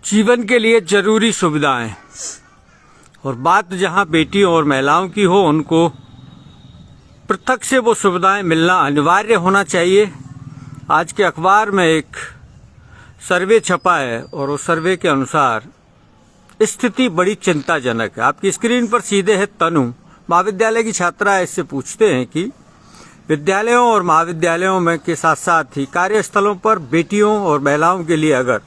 जीवन के लिए जरूरी सुविधाएं और बात जहां बेटियों और महिलाओं की हो, उनको पृथक से वो सुविधाएं मिलना अनिवार्य होना चाहिए। आज के अखबार में एक सर्वे छपा है और उस सर्वे के अनुसार स्थिति बड़ी चिंताजनक है। आपकी स्क्रीन पर सीधे है तनु, महाविद्यालय की छात्रा। इससे पूछते हैं कि विद्यालयों और महाविद्यालयों में के साथ साथ ही कार्यस्थलों पर बेटियों और महिलाओं के लिए अगर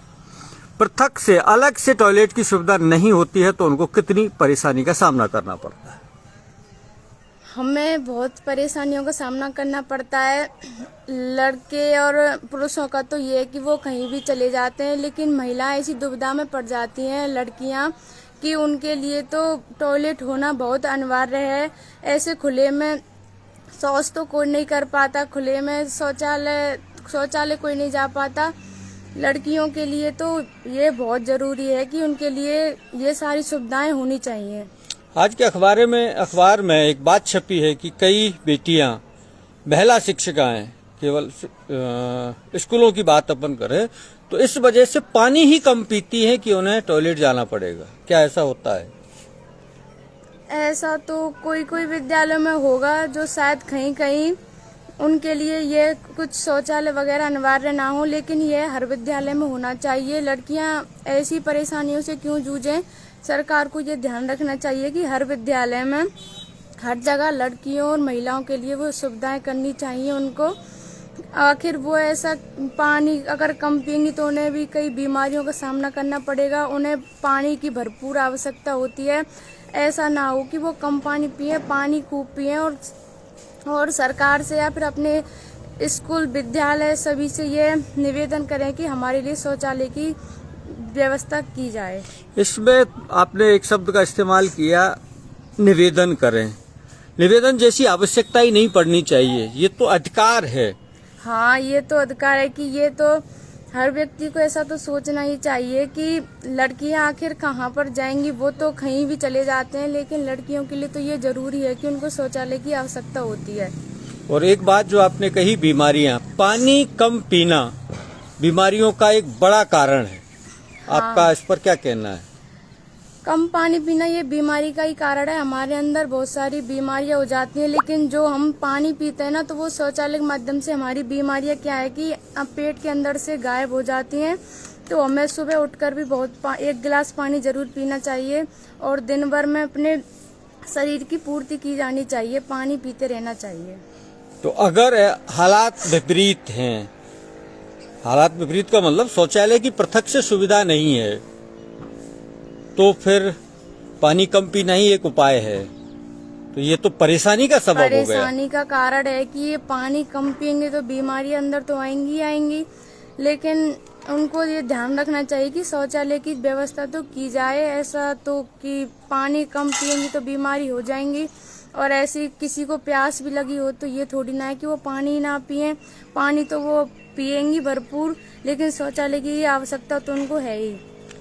पृथक से अलग से टॉयलेट की सुविधा नहीं होती है तो उनको कितनी परेशानी का सामना करना पड़ता है। हमें बहुत परेशानियों का सामना करना पड़ता है। लड़के और पुरुषों का तो ये है कि वो कहीं भी चले जाते हैं, लेकिन महिलाएं ऐसी दुविधा में पड़ जाती हैं, लड़कियां, कि उनके लिए तो टॉयलेट होना बहुत अनिवार्य है। ऐसे खुले में शौच तो कोई नहीं कर पाता, खुले में शौचालय कोई नहीं जा पाता। लड़कियों के लिए तो ये बहुत जरूरी है कि उनके लिए ये सारी सुविधाएं होनी चाहिए। आज के अखबार में एक बात छपी है कि कई बेटियां महिला शिक्षिकाएं, केवल स्कूलों की बात अपन करें तो इस वजह से पानी ही कम पीती हैं कि उन्हें टॉयलेट जाना पड़ेगा। क्या ऐसा होता है? ऐसा तो कोई विद्यालय में होगा, जो शायद कहीं कहीं उनके लिए ये कुछ शौचालय वगैरह अनिवार्य ना हो, लेकिन ये हर विद्यालय में होना चाहिए। लड़कियां ऐसी परेशानियों से क्यों जूझें? सरकार को ये ध्यान रखना चाहिए कि हर विद्यालय में हर जगह लड़कियों और महिलाओं के लिए वो सुविधाएं करनी चाहिए उनको। आखिर वो ऐसा पानी अगर कम पिएंगी तो उन्हें भी कई बीमारियों का सामना करना पड़ेगा। उन्हें पानी की भरपूर आवश्यकता होती है। ऐसा ना हो कि वो कम पानी पिए, पानी खूब पिए। और सरकार से या फिर अपने स्कूल विद्यालय सभी से ये निवेदन करें कि हमारे लिए शौचालय की व्यवस्था की जाए। इसमें आपने एक शब्द का इस्तेमाल किया, निवेदन करें। निवेदन जैसी आवश्यकता ही नहीं पड़नी चाहिए, ये तो अधिकार है। हाँ, ये तो अधिकार है कि ये तो हर व्यक्ति को ऐसा तो सोचना ही चाहिए कि लड़कियां आखिर कहाँ पर जाएंगी, वो तो कहीं भी चले जाते हैं, लेकिन लड़कियों के लिए तो ये जरूरी है कि उनको शौचालय की आवश्यकता होती है। और एक बात जो आपने कही, बीमारियां, पानी कम पीना बीमारियों का एक बड़ा कारण है। हाँ। आपका इस पर क्या कहना है? कम पानी पीना ये बीमारी का ही कारण है। हमारे अंदर बहुत सारी बीमारियां हो जाती हैं, लेकिन जो हम पानी पीते हैं ना, तो वो शौचालय के माध्यम से हमारी बीमारियां क्या है कि पेट के अंदर से गायब हो जाती हैं। तो हमें सुबह उठकर भी एक गिलास पानी जरूर पीना चाहिए और दिन भर में अपने शरीर की पूर्ति की जानी चाहिए, पानी पीते रहना चाहिए। तो अगर हालात विपरीत हैं, हालात विपरीत का मतलब शौचालय की पृथक से सुविधा नहीं है, तो फिर पानी कम पीना ही एक उपाय है। तो ये तो परेशानी का सबब हो गया। परेशानी का कारण है कि ये पानी कम पिएंगे तो बीमारियां अंदर तो आएंगी, लेकिन उनको ये ध्यान रखना चाहिए कि शौचालय की व्यवस्था तो की जाए। ऐसा तो कि पानी कम पिएंगी तो बीमारी हो जाएंगी, और ऐसी किसी को प्यास भी लगी हो तो ये थोड़ी ना है कि वो पानी ना पिए। पानी तो वो पिएंगी भरपूर, लेकिन शौचालय की आवश्यकता तो उनको है ही।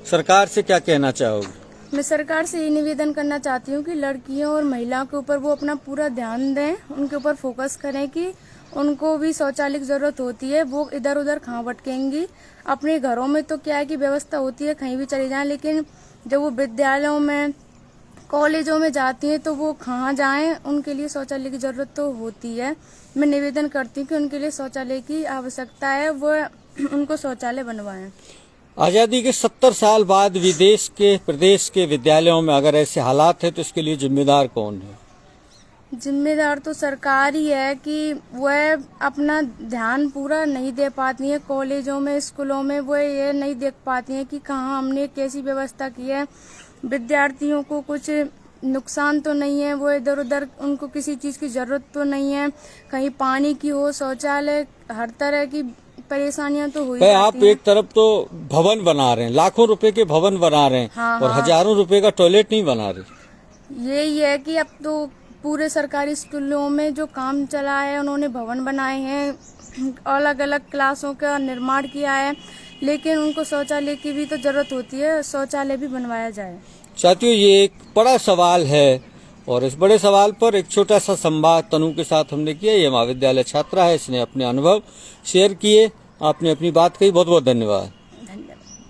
सरकार से क्या कहना चाहोगे? मैं सरकार से ये निवेदन करना चाहती हूँ कि लड़कियों और महिलाओं के ऊपर वो अपना पूरा ध्यान दें, उनके ऊपर फोकस करें कि उनको भी शौचालय की जरूरत होती है। वो इधर उधर कहाँ भटकेंगी? अपने घरों में तो क्या है कि व्यवस्था होती है, कहीं भी चले जाएं, लेकिन जब वो विद्यालयों में कॉलेजों में जाती हैं तो वो कहाँ जाएं? उनके लिए शौचालय की जरूरत तो होती है। मैं निवेदन करती हूँ कि उनके लिए शौचालय की आवश्यकता है, वो उनको शौचालय बनवाएं। आजादी के 70 साल बाद विदेश के प्रदेश के विद्यालयों में अगर ऐसे हालात है तो इसके लिए जिम्मेदार कौन है? जिम्मेदार तो सरकार ही है कि वह अपना ध्यान पूरा नहीं दे पाती है। कॉलेजों में, स्कूलों में वो ये नहीं देख पाती है कि कहाँ हमने कैसी व्यवस्था की है, विद्यार्थियों को कुछ नुकसान तो नहीं है, वो इधर उधर उनको किसी चीज की जरूरत तो नहीं है, कहीं पानी की हो, शौचालय, हर तरह की परेशानियां तो हुई। आप एक तरफ तो भवन बना रहे हैं, लाखों रुपए के भवन बना रहे हैं, हाँ, और हजारों रुपए का टॉयलेट नहीं बना रहे। यही है कि अब तो पूरे सरकारी स्कूलों में जो काम चला है, उन्होंने भवन बनाए हैं, अलग अलग क्लासों का निर्माण किया है, लेकिन उनको शौचालय की भी तो जरूरत होती है, शौचालय भी बनवाया जाए। साथियों, ये एक बड़ा सवाल है और इस बड़े सवाल पर एक छोटा सा संवाद तनु के साथ हमने किया। ये महाविद्यालय छात्रा है, इसने अपने अनुभव शेयर किए, आपने अपनी बात कही। बहुत बहुत धन्यवाद।